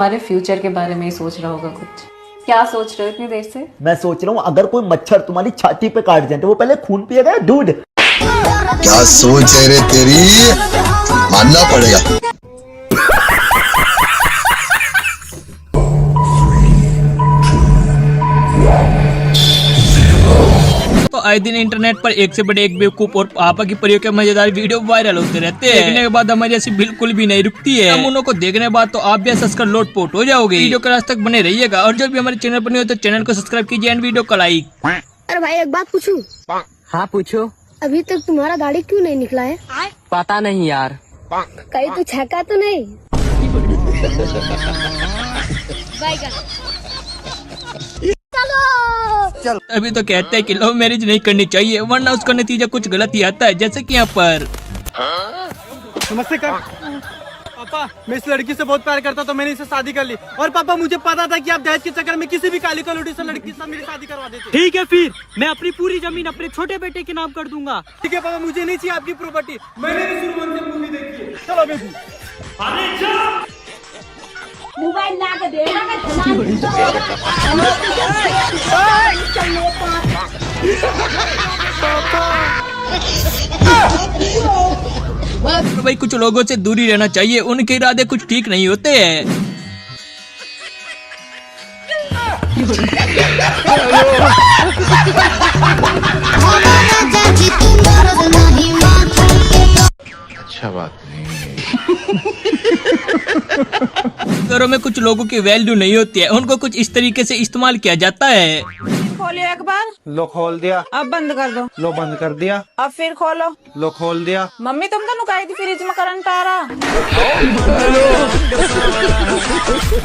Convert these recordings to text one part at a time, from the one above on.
हमारे फ्यूचर के बारे में ही सोच रहा होगा कुछ। क्या सोच रहे हो इतनी देर से? मैं सोच रहा हूँ अगर कोई मच्छर तुम्हारी छाती पे काट जाए तो वो पहले खून पिएगा या दूध? क्या सोच है रे तेरी, मानना पड़ेगा। तो आए दिन इंटरनेट पर एक से बड़े एक बेवकूफ और पापा की परियों के मजेदार वीडियो वायरल होते रहते हैं। देखने के बाद हमारी ऐसी बिल्कुल भी नहीं रुकती है। हम उन्हों को देखने के बाद तो आप भी हंसकर लोटपोट हो जाओगे। वीडियो के लास्ट तक बने रहिएगा और जब भी हमारे चैनल पर नहीं हो तो चैनल को सब्सक्राइब कीजिए एंड वीडियो को लाइक। अरे भाई एक बात पूछूं? हाँ पूछो। अभी तक तुम्हारा दाढ़ी क्यों नहीं निकला है? पता नहीं यार। कहीं तो छका तो नहीं? अभी तो कहते हैं कि लव मैरिज नहीं करनी चाहिए वरना उसका नतीजा कुछ गलत ही आता है, जैसे कि यहाँ पर। नमस्ते कर पापा, मैं इस लड़की से बहुत प्यार करता तो मैंने इससे शादी कर ली। और पापा मुझे पता था कि आप दहेज के चक्कर में किसी भी काली कलौटी से लड़की से मेरी शादी करवा देते। ठीक है फिर मैं अपनी पूरी जमीन अपने छोटे बेटे के नाम कर दूंगा। ठीक है पापा, मुझे नहीं चाहिए आपकी प्रॉपर्टी। मैंने भी शुरू से मूवी देखी है। चलो बेबी। मोबाइल ला के दे। तो भाई कुछ लोगों से दूरी रहना चाहिए, उनके इरादे कुछ ठीक नहीं होते हैं। अच्छा बात नहीं। घरों में कुछ लोगों की वैल्यू नहीं होती है, उनको कुछ इस तरीके से इस्तेमाल किया जाता है। खोलियो एक बार। लो खोल दिया। अब बंद कर दो। लो बंद कर दिया। अब फिर खोलो। लो खोल दिया। मम्मी तुम तो नुकाई थी फ्रिज में करंट आ रहा।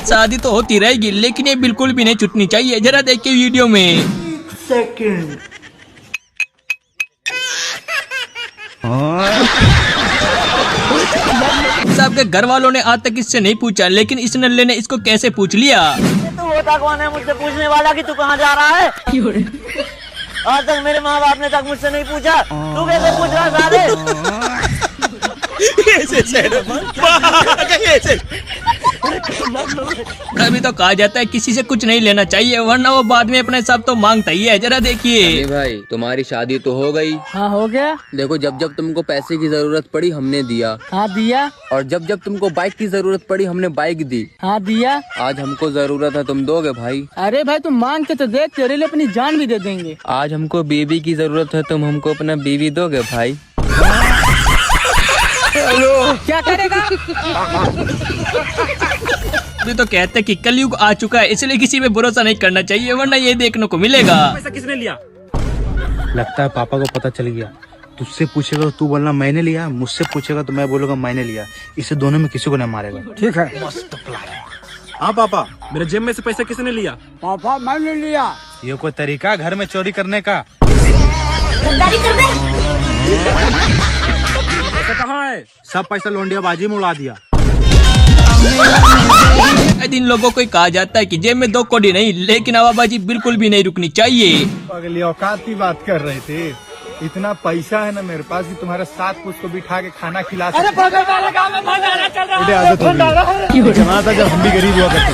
शादी तो होती रहेगी लेकिन ये बिल्कुल भी नहीं छूटनी चाहिए। जरा देखिए वीडियो में। सबके घर वालों ने आज तक इससे नहीं पूछा, लेकिन इस नल्ले ने इसको कैसे पूछ लिया। तू होता कौन है मुझसे पूछने वाला कि तू कहाँ जा रहा है? आज तक मेरे माँ बाप ने तक मुझसे नहीं पूछा, तू कैसे पूछ रहा सारे? अभी तो कहा जाता है किसी से कुछ नहीं लेना चाहिए वरना वो बाद में अपना हिसाब तो मांगता ही है। जरा देखिए भाई तुम्हारी शादी तो हो गई। हाँ हो गया। देखो जब जब तुमको पैसे की जरूरत पड़ी हमने दिया। हाँ दिया। और जब जब तुमको बाइक की जरूरत पड़ी हमने बाइक दी। हाँ दिया। आज हमको जरूरत है, तुम दोगे भाई? अरे भाई तुम मांग के तो देख, तेरे लिए अपनी जान भी दे देंगे। आज हमको बीवी की जरूरत है, तुम हमको अपना बीवी दोगे भाई? क्या करेगा? अभी तो कहते हैं कि कलयुग आ चुका है, इसलिए किसी पे भरोसा नहीं करना चाहिए वरना ये देखने को मिलेगा। पैसा किसने लिया? लगता है पापा को पता चल गया। तुझसे पूछेगा तो तू बोलना मैंने लिया, मुझसे पूछेगा तो मैं बोलूंगा मैंने लिया। इससे दोनों में किसी को नहीं मारेगा। ठीक है। मस्त प्लान है। हाँ पापा, मेरे जेब में से पैसा किसने लिया? पापा मैंने लिया। ये कोई तरीका घर में चोरी करने का? पैसा कहाँ है? सब पैसा लोंडिया बाजी में उड़ा दिया। इन लोगों को कहा जाता है कि जेब में 2 कौड़ी नहीं, लेकिन हवाबाजी बिल्कुल भी नहीं रुकनी चाहिए। अगली औकात की बात कर रहे थे। इतना पैसा है ना मेरे पास कि तुम्हारे साथ कुछ को बिठा के खाना खिला सकते। जमाना था जब हम भी गरीब हुआ करते,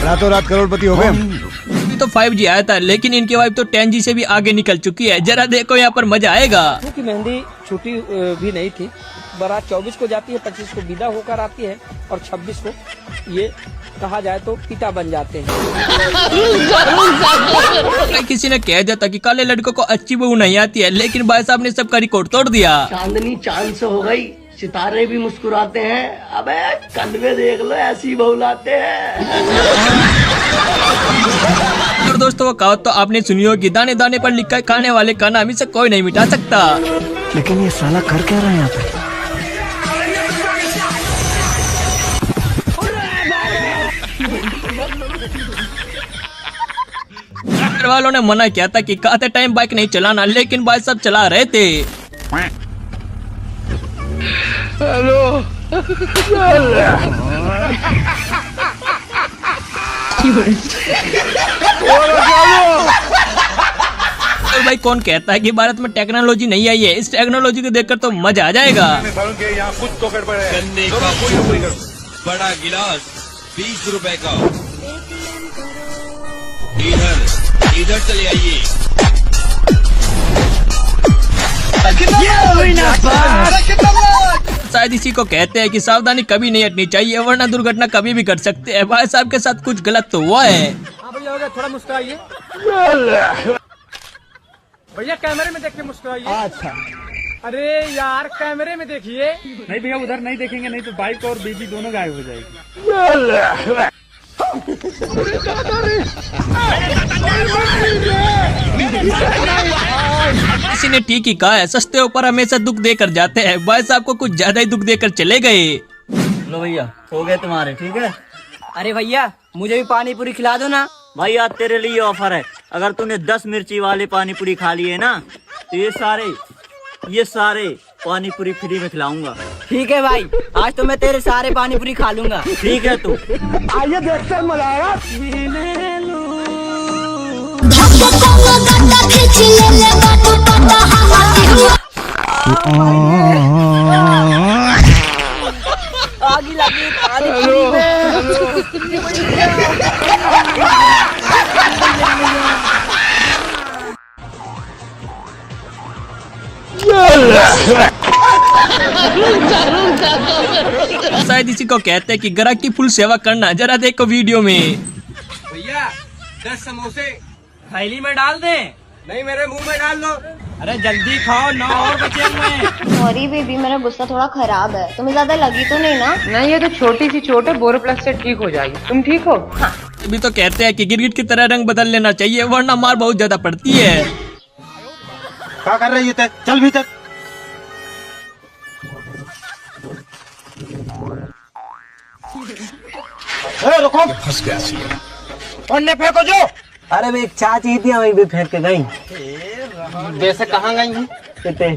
रातों रात करोड़पति हो गए। अभी तो 5G आया था लेकिन इनकी वाइफ तो 10G से भी आगे निकल चुकी है। जरा देखो यहाँ पर मजा आएगा। की मेहंदी छुट्टी भी नहीं थी। बारात 24 को जाती है, 25 को विदा होकर आती है और 26 को ये कहा जाए तो पिता बन जाते हैं। किसी ने कह दिया था कि काले लड़कों को अच्छी बहू नहीं आती है, लेकिन भाई साहब ने सबका रिकॉर्ड तोड़ दिया। चांदनी चांद से हो गई, सितारे भी मुस्कुराते हैं। अबे कन्वे देख लो, ऐसी बहू लाते हैं। और दोस्तों वो कहावत तो आपने सुनी होगी, दाने दाने पर लिखा है खाने वाले का नाम इसे कोई नहीं मिटा सकता। लेकिन ये साला कर क्या रहा है यहाँ पे? घर वालों ने मना किया था कि खाते टाइम बाइक नहीं चलाना, लेकिन भाई साहब चला रहे थे। हेलो। तो भाई कौन कहता है कि भारत में टेक्नोलॉजी नहीं आई है? इस टेक्नोलॉजी को देखकर तो मजा आ जाएगा। यहाँ कुछ तो गड़बड़ है। गन्ने का बड़ा गिलास, 20 रुपए का। इधर चले आइए। शायद इसी को कहते हैं कि सावधानी कभी नहीं हटनी चाहिए, वरना दुर्घटना कभी भी घट सकती है। भाई साहब के साथ कुछ गलत तो हुआ है। हाँ भैया हो गया, थोड़ा मुस्कुराइए भैया, कैमरे में देख के मुस्कुराइए। अच्छा अरे यार कैमरे में देखिए। नहीं भैया उधर नहीं देखेंगे, नहीं तो बाइक और बीबी दोनों गायब हो जाएगी। किसी ने ठीक ही कहा है, सस्ते ऊपर हमेशा दुख देकर जाते हैं। भाई साहब को कुछ ज्यादा ही दुख देकर चले गए। लो भैया हो गए तुम्हारे, ठीक है। अरे भैया मुझे भी पानी पूरी खिला दो ना। भाई आज तेरे लिए ऑफर है, अगर तूने 10 मिर्ची वाले पानी पूरी खा लिए ना तो ये सारे पानी पूरी फ्री में खिलाऊंगा। ठीक है भाई, आज तो मैं तेरे सारे पानी पूरी खा लूंगा। ठीक है तू। आइए देखते हैं मजा आएगा। आगी लगी पानी पूरी में। शायद इसी को कहते हैं कि ग्राहक की फुल सेवा करना। जरा देखो वीडियो में। भैया 10 समोसे थैली में डाल दें। नहीं मेरे मुंह में डाल दो। अरे जल्दी खाओ, 9 और बचे हैं। सॉरी बेबी, मेरा गुस्सा थोड़ा खराब है। तुम्हें ज्यादा लगी तो नहीं ना? नहीं, ये तो छोटी सी चोट है, बोरोप्लस से ठीक हो जाएगी। तुम ठीक हो? अभी तो कहते हैं कि गिरगिट की तरह रंग बदल लेना चाहिए, वरना मार बहुत ज्यादा पड़ती है। क्या कर रही है? चल भीतर। रुको, फंस गया सी। पन्ने फेंको जो। अरे मैं एक चाची थी, वहीं पे फेंक के गई। वैसे कहाँ गई है? इते।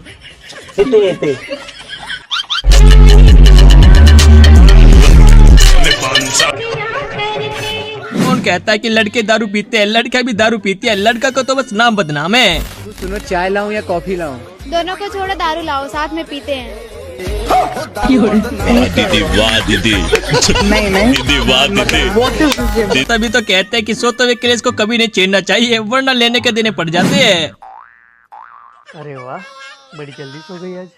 कौन कहता है कि लड़के दारू पीते हैं? लड़कियां भी दारू पीती है, लड़का को तो बस नाम बदनाम है। सुनो, चाय लाऊं या कॉफी लाऊं? दोनों को छोड़ो, दारू लाओ, साथ में पीते हैं। दीदी वाह दीदी। दीदी वाह दीदी। तभी तो कहते हैं कि सोते हुए क्लेश को कभी नहीं छेड़ना चाहिए, वरना लेने के देने पड़ जाते हैं। अरे वाह, बड़ी जल्दी सो गई आज।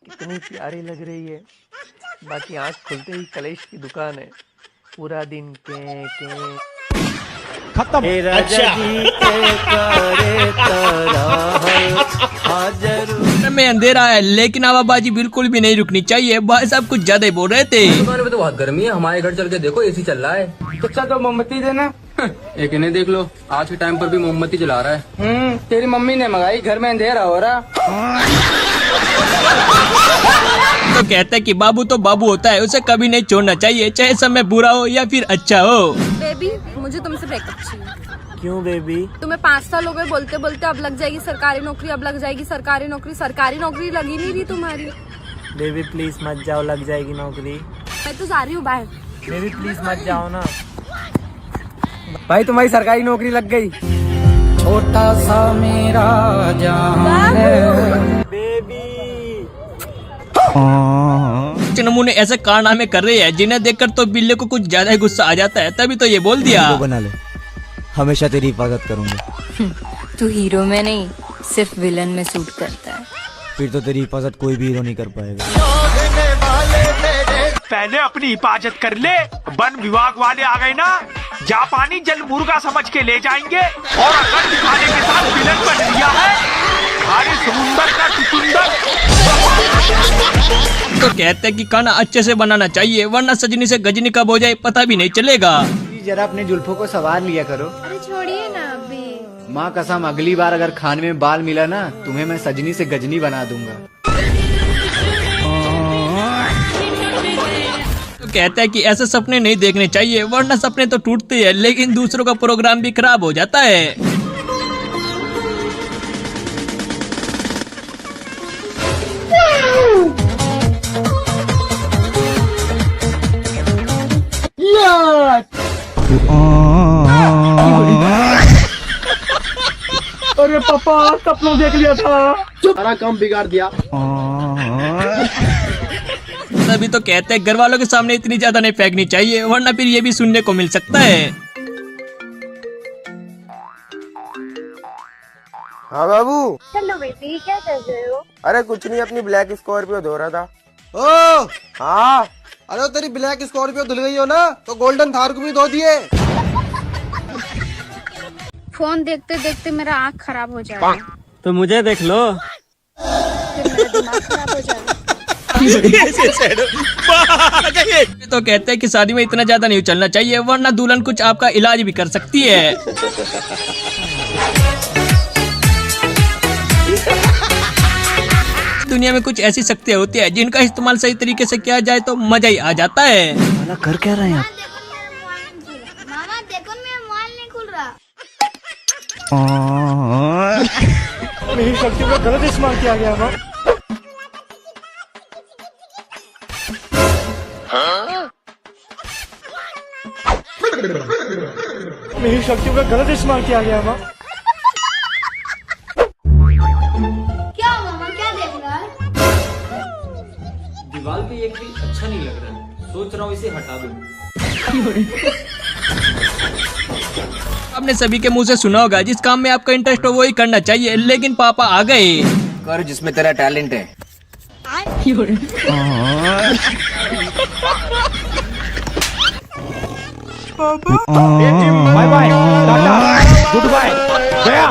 कितनी प्यारी लग रही है। बाकी आँख खुलते ही कलेश की दुकान है। पूरा दिन के खत्म। में अंधेरा है, लेकिन हवाबाजी बिल्कुल भी नहीं रुकनी चाहिए। भाई साहब कुछ ज्यादा ही बोल रहे थे। दुकान में तो बहुत गर्मी है, हमारे घर चल के देखो, एसी चल रहा है। अच्छा तो मोमबत्ती देना। एक इन्हें देख लो, आज के टाइम पर भी मोमबत्ती जला रहा है। तेरी मम्मी ने मंगाई, घर में अंधेरा हो रहा। तो कहते हैं कि बाबू तो बाबू होता है, उसे कभी नहीं छोड़ना चाहिए, चाहे समय बुरा हो या फिर अच्छा हो। बेबी मुझे तुमसे ब्रेकअप चाहिए। क्यों बेबी? तुम्हें 5 साल हो गए बोलते बोलते, अब लग जाएगी सरकारी नौकरी, अब लग जाएगी सरकारी नौकरी। सरकारी नौकरी लगी नहीं रही तुम्हारी। बेबी प्लीज मत जाओ, लग जाएगी नौकरी। मैं तो जा रही हूँ बाहर। बेबी प्लीज मत जाओ ना। भाई तुम्हारी सरकारी नौकरी लग गई। छोटा सा मेरा जहां है। कुछ नमूने ऐसे कारनामे कर रहे हैं जिन्हें देखकर तो बिल्ले को कुछ ज्यादा ही गुस्सा आ जाता है। तभी तो ये बोल दिया, बना ले, हमेशा तेरी हिफाजत करूंगा। तू हीरो में नहीं, सिर्फ विलन में सूट करता है। फिर तो तेरी हिफाजत कोई भी हीरो नहीं कर पाएगा। पहले अपनी हिफाजत कर ले। वन विभाग वाले आ गए ना, जापानी जल मुर्गा समझ के ले जाएंगे, और अगर दिखाने के साथ विलन बन दिया है, सारे समुंदर का चुकंदर। तो कहते हैं कि खाना अच्छे से बनाना चाहिए, वरना सजनी से गजनी कब हो जाए पता भी नहीं चलेगा। जरा अपने जुल्फों को सवार लिया करो। अरे छोड़िए ना अभी। माँ कसम, अगली बार अगर खाने में बाल मिला ना, तुम्हें मैं सजनी से गजनी बना दूंगा। तो कहते हैं कि ऐसे सपने नहीं देखने चाहिए, वरना सपने तो टूटते हैं, लेकिन दूसरों का प्रोग्राम भी खराब हो जाता है। अरे पापा सपनों देख लिया था, सारा काम बिगाड़ दिया। तभी तो कहते हैं घर वालों के सामने इतनी ज्यादा नहीं फेंकनी चाहिए, वरना फिर ये भी सुनने को मिल सकता है। हाँ बाबू। चलो बेटी, क्या कर रहे हो? अरे कुछ नहीं, अपनी ब्लैक स्कॉर्पियो धो रहा था। ओ हाँ। अरे तेरी ब्लैक स्कॉर्पियो धुल गई हो ना, तो गोल्डन थार को भी धो दिए। फोन देखते देखते मेरा आँख खराब हो जाएगा, तो मुझे देख लो। फिर मेरा दिमाग खराब हो जाएगा। तो कहते हैं कि शादी में इतना ज्यादा नहीं उछलना चाहिए, वरना दुल्हन कुछ आपका इलाज भी कर सकती है। दुनिया में कुछ ऐसी शक्तियाँ होती है जिनका इस्तेमाल सही तरीके से किया जाए तो मजा ही आ जाता है। कर क्या रहे हैं आप? मामा देखो, मेरा मोबाइल नहीं खुल रहा। मेरी शक्तियों का गलत इस्तेमाल किया गया ना। मेरी शक्तियों का गलत इस्तेमाल किया गया ना। क्या मामा, क्या देख रहा है? दीवार पे एक भी अच्छा नहीं लग रहा है, सोच रहा हूँ इसे हटा दूं। आपने सभी के मुंह से सुना होगा, जिस काम में आपका इंटरेस्ट हो वही करना चाहिए, लेकिन पापा आ गए। कर जिसमें तेरा टैलेंट है। बाय बाय, टाटा, गुड बाय, गया।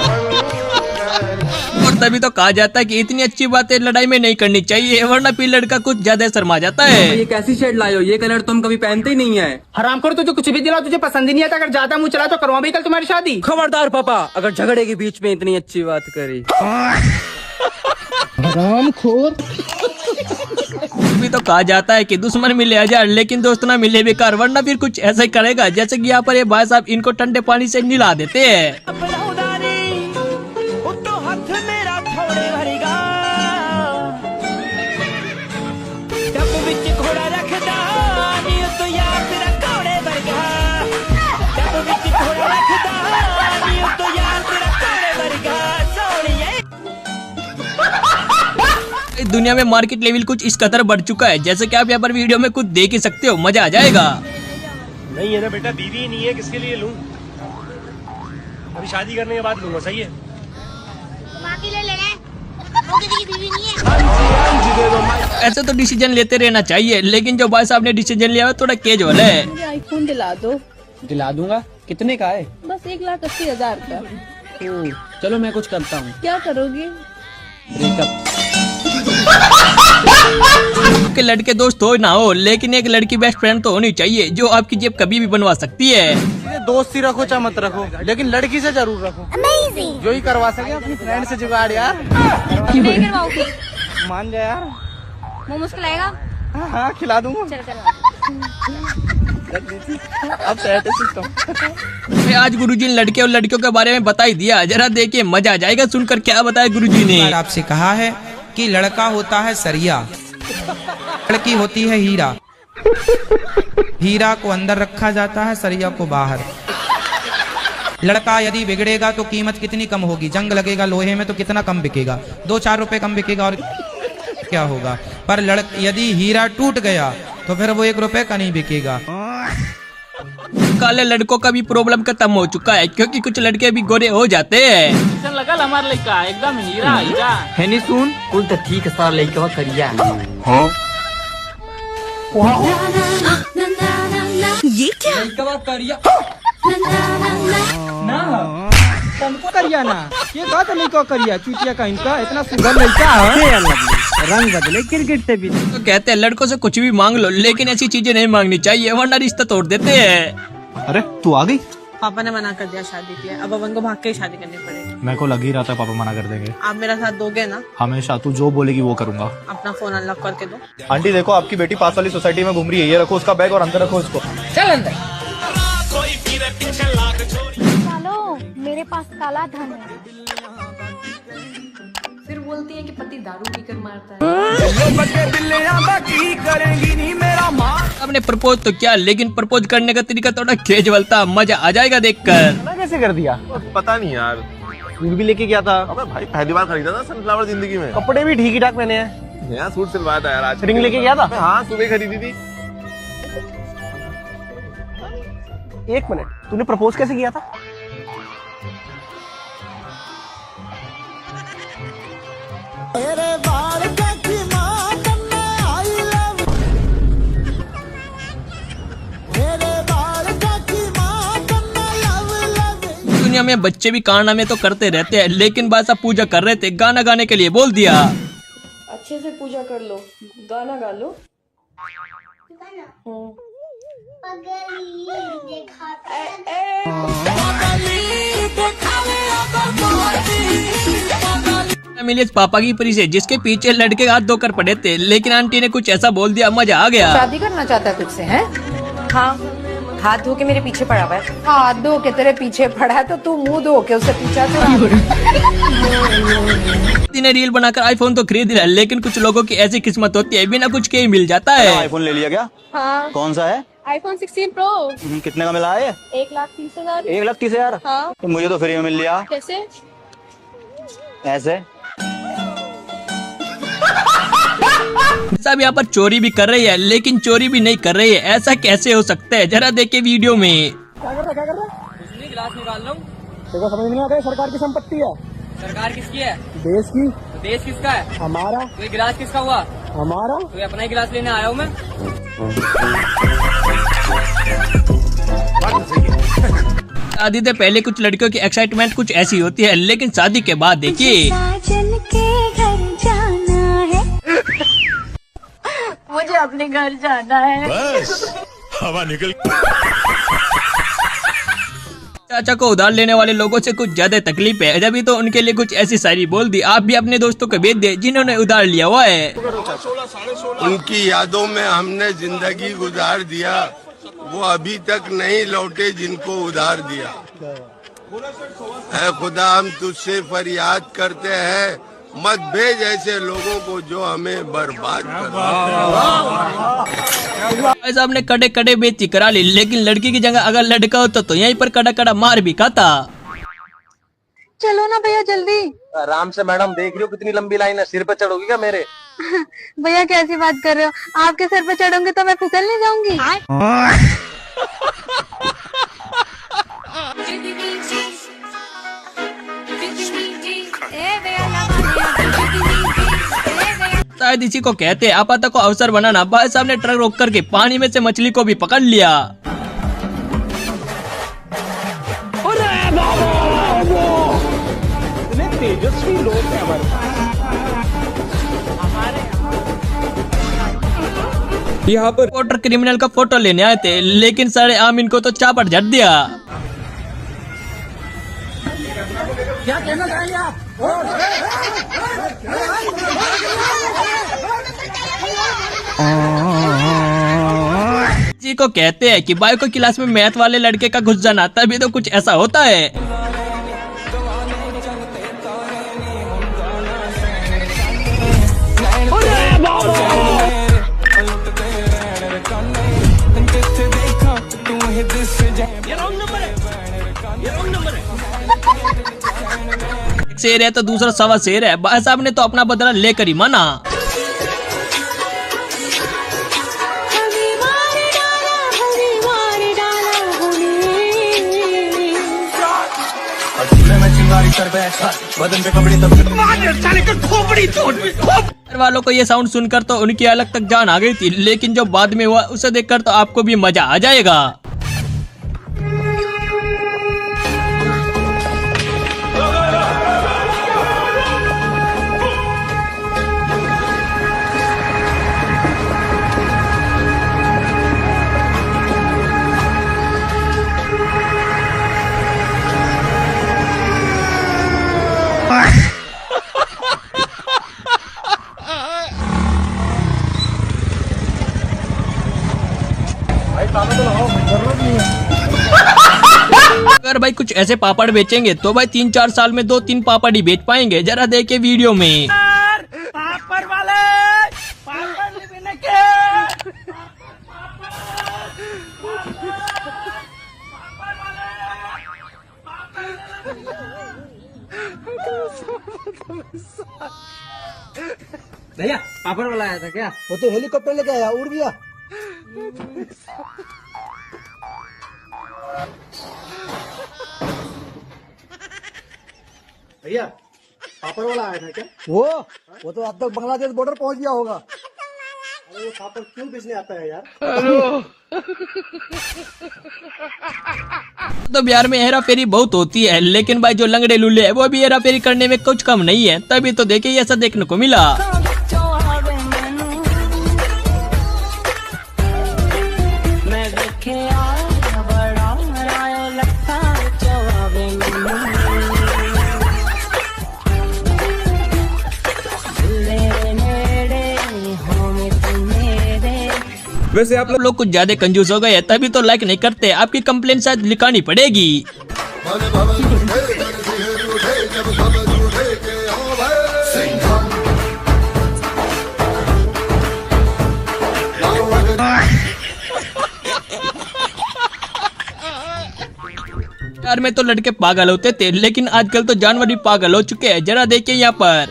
और तभी तो कहा जाता है कि इतनी अच्छी बातें लड़ाई में नहीं करनी चाहिए, वरना फिर लड़का कुछ ज्यादा शर्मा जाता है। ये कैसी शेड लाए हो, ये कलर तो हम कभी पहनते ही नहीं है। हरामखोर, तुझे कुछ भी दिलाओ तुझे पसंद ही नहीं आता। अगर ज्यादा मुंह चला तो करवा भी कल तुम्हारी शादी। खबरदार पापा, अगर झगड़े के बीच में इतनी अच्छी बात करी। हरामखोर। भी तो कहा जाता है कि दुश्मन मिले हजार लेकिन दोस्त ना मिले बेकार, वरना फिर कुछ ऐसा ही करेगा। जैसे कि यहाँ पर ये भाई साहब इनको ठंडे पानी से नहला देते हैं। दुनिया में मार्केट लेवल कुछ इस कदर बढ़ चुका है, जैसे कि आप यहाँ पर वीडियो में खुद देख ही सकते हो, मजा आ जाएगा। नहीं है ना बेटा, बीवी ही नहीं है, किसके लिए लूं? अभी शादी करने के बाद लूंगा, सही है? ले लेना, वो किसी की बीवी नहीं है। ऐसे तो डिसीजन लेते रहना चाहिए, लेकिन जो भाई साहब ने डिसीजन लिया है थोड़ा कैजुअल है। मुझे आईफोन दिला दो। दिला दूंगा, कितने का है? बस 1,80,000 का। चलो मैं कुछ करता हूँ। क्या करोगे? ब्रेकअप। के लड़के दोस्त हो ना हो, लेकिन एक लड़की बेस्ट फ्रेंड तो होनी चाहिए जो आपकी जेब कभी भी बनवा सकती है। दोस्ती रखो चाहे मत रखो, लेकिन लड़की से जरूर रखो। जो ही करवा सके अपनी फ्रेंड से जुगाड़ यार। नहीं करवाओगे? मान जा यार। मोमोज खिलाएगा? हाँ खिला दूंगा। चल अब सेट है सिस्टम। आज गुरुजी ने लड़के और लड़कियों के बारे में बता ही दिया, जरा देखिए मजा आ जाएगा सुनकर। क्या बताया गुरुजी ने? आपसे कहा है कि लड़का होता है सरिया, लड़की होती है हीरा। हीरा को अंदर रखा जाता है, सरिया को बाहर। लड़का यदि बिगड़ेगा तो कीमत कितनी कम होगी, जंग लगेगा लोहे में तो कितना कम बिकेगा, 2-4 रुपए कम बिकेगा और क्या होगा। पर यदि हीरा टूट गया तो फिर वो 1 रुपए का नहीं बिकेगा। काले लड़कों का भी प्रॉब्लम खत्म हो चुका है, क्योंकि कुछ लड़के भी गोरे हो जाते हैं। लगा हमारे लड़का एकदम हीरा हीरा है नहीं सुन, कुल तो ठीक है, सारा लड़का करिया। ये क्या? लड़का करिया ना तुमको करिया ना, ये बात नहीं को करिया चुटिया का इनका इतना सुंदर लड़का है। रंग बदले क्रिकेट से भी। तो कहते हैं लड़कों से कुछ भी मांग लो, लेकिन ऐसी चीजें नहीं मांगनी चाहिए, वरना रिश्ता तोड़ देते हैं। अरे तू आ गई? पापा ने मना कर दिया शादी की, अब अपन को भाग के शादी करनी पड़ेगी। मेरे को लग ही रहा था पापा मना कर देंगे। आप मेरा साथ दोगे ना? हमेशा तू जो बोलेगी वो करूंगा। अपना फोन अनलॉक करके दो। आंटी देखो, आपकी बेटी पास वाली सोसाइटी में घूम रही है, ये रखो उसका बैग और अंदर रखो उसको। चल अंदर। चलो, मेरे पास काला धन है। फिर बोलती है कि पति दारू पीकर मारता है। आपने प्रपोज तो किया, लेकिन प्रपोज करने का तरीका थोड़ा कैजुअल था, मजा आ जाएगा देखकर। कैसे कर दिया? पता नहीं यार, सूट भी लेके गया था। अबे भाई पहली बार खरीदा था सनफ्लावर जिंदगी में। कपड़े भी ठीक ही ठाक पहने हैं, यहाँ सूट सिलवाया था यार आज। रिंग लेके गया था? हाँ सुबह खरीदी थी। एक मिनट, तूने प्रपोज कैसे किया था? दुनिया में बच्चे भी कारनामे तो करते रहते हैं, लेकिन भाई साहब पूजा कर रहे थे, गाना गाने के लिए बोल दिया। अच्छे से पूजा कर लो, गाना गा लो। मिले पापा की परी से, जिसके पीछे लड़के हाथ धोकर पड़े थे, लेकिन आंटी ने कुछ ऐसा बोल दिया, मजा आ गया। शादी करना चाहता है तुझसे, हैं? हाँ, हाथ धो के मेरे पीछे पड़ा हुआ है। हाथ धो के तेरे पीछे पड़ा है तो तू मुंह धो के उससे पीछा ने रील बनाकर आईफोन तो खरीद लिया, लेकिन कुछ लोगों की ऐसी किस्मत होती है, बिना कुछ के ही मिल जाता है। आईफोन ले लिया क्या? हाँ। कौन सा है? iPhone 16 Pro। कितने का मिला है? 1,30,000। 1,30,000? हाँ। तो मुझे तो फ्री में मिल लिया। कैसे? ऐसे सब यहाँ पर चोरी भी कर रही है, लेकिन चोरी भी नहीं कर रही है, ऐसा कैसे हो सकता है? जरा देखे वीडियो में। क्या कर रहा है? गिलास निकाल रहा हूँ। देखो समझ नहीं आता है, सरकार की संपत्ति है। सरकार किसकी है? देश की। तो देश किसका है? हमारा। तो ये गिलास किसका हुआ? हमारा। तो ये अपना ही गिलास लेने आया हूँ मैं। शादी से पहले कुछ लड़कियों की एक्साइटमेंट कुछ ऐसी होती है, लेकिन शादी के बाद देखिए। मुझे अपने घर जाना है। बस हवा निकल। चाचा को उधार लेने वाले लोगों से कुछ ज्यादा तकलीफ है, जब तो उनके लिए कुछ ऐसी शायरी बोल दी। आप भी अपने दोस्तों को भेज दे जिन्होंने उधार लिया हुआ है। उनकी यादों में हमने जिंदगी गुजार दिया, वो अभी तक नहीं लौटे जिनको उधार दिया। ऐ खुदा हम तुझसे फरियाद करते हैं, मत भेज ऐसे लोगों को जो हमें बर्बाद कर। ऐसा हमने कड़े कड़े बेइज्जती करा ली, लेकिन लड़की की जगह अगर लड़का होता तो यहीं पर कड़ा कड़ा मार भी खाता। चलो ना भैया जल्दी। आराम से मैडम, देख रही हो कितनी लंबी लाइन है, सिर पे चढ़ोगी क्या मेरे? भैया कैसी बात कर रहे हो? आपके सर पे चढ़ूंगी तो मैं फिसल नहीं जाऊंगी। शायद इसी को कहते हैं आपाता को अवसर बनाना। भाई साहब ने ट्रक रोक करके पानी में से मछली को भी पकड़ लिया। तेजस्वी लोग हैं हमारे। यहाँ पर वोटर क्रिमिनल का फोटो लेने आए थे, लेकिन सारे आम इनको तो चापट झट दिया। क्या कहना चाहेंगे आप? जी को कहते हैं कि बायो को क्लास में मैथ वाले लड़के का घुस जाना, तभी तो कुछ ऐसा होता है। एक शेर है तो दूसरा सवा शेर है। भाई साहब ने तो अपना बदला लेकर ही माना। घर वालों को ये साउंड सुनकर तो उनकी अलग तक जान आ गई थी, लेकिन जो बाद में हुआ उसे देखकर तो आपको भी मजा आ जाएगा। अगर भाई कुछ ऐसे पापड़ बेचेंगे तो भाई 3-4 साल में 2-3 पापड़ ही बेच पाएंगे। जरा देखे वीडियो में। पापड़ वाले पापड़ लेने के। भैया पापड़ वाला आया था क्या? वो तो हेलीकॉप्टर लेके आया, उड़ गया। भैया पापड़ वाला आया था क्या? वो तो अब तक बांग्लादेश बॉर्डर पहुंच गया होगा। अरे वो पापड़ क्यों बेचने आता है यार? तो बिहार में हेरा फेरी बहुत होती है, लेकिन भाई जो लंगड़े लुल्ले है वो भी हेरा फेरी करने में कुछ कम नहीं है। तभी तो देखिए ऐसा देखने को मिला। वैसे आप लोग कुछ ज्यादा कंजूस हो गए, तभी तो लाइक नहीं करते। आपकी कंप्लेंट शायद लिखानी पड़ेगी। यार में तो लड़के पागल होते थे, लेकिन आजकल तो जानवर भी पागल हो चुके हैं। जरा देखिए यहाँ पर।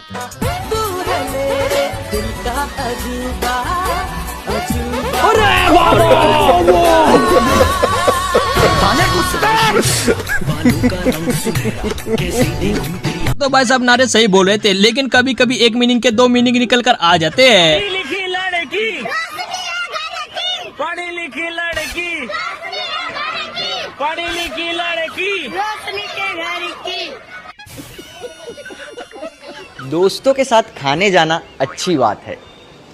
तो भाई साहब नारे सही बोल रहे थे, लेकिन कभी कभी एक मीनिंग के दो मीनिंग निकल कर आ जाते हैं। पढ़ी लिखी लड़की, पढ़ी लिखी लड़की, पढ़ी लिखी लड़की। दोस्तों के साथ खाने जाना अच्छी बात है,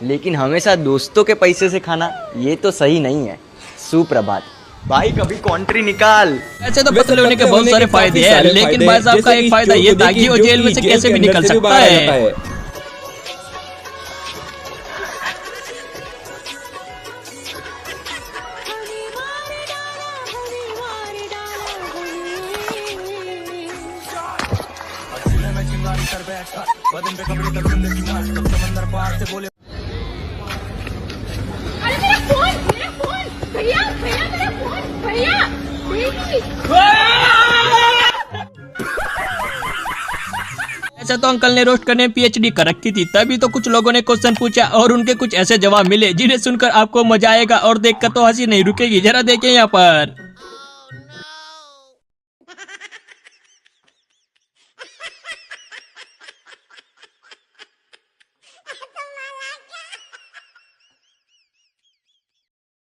लेकिन हमेशा दोस्तों के पैसे से खाना ये तो सही नहीं है। सुप्रभात भाई, कभी कॉन्ट्री निकाल। ऐसे तो पतले होने के बहुत सारे फायदे हैं, लेकिन भाई साहब का एक फायदा ये था कि वो जेल में से कैसे भी निकल सकता है। ऐसा तो अंकल ने रोस्ट करने PhD कर रखी थी, तभी तो कुछ लोगों ने क्वेश्चन पूछा और उनके कुछ ऐसे जवाब मिले जिन्हें सुनकर आपको मजा आएगा और देखकर तो हंसी नहीं रुकेगी। जरा देखिए यहाँ पर।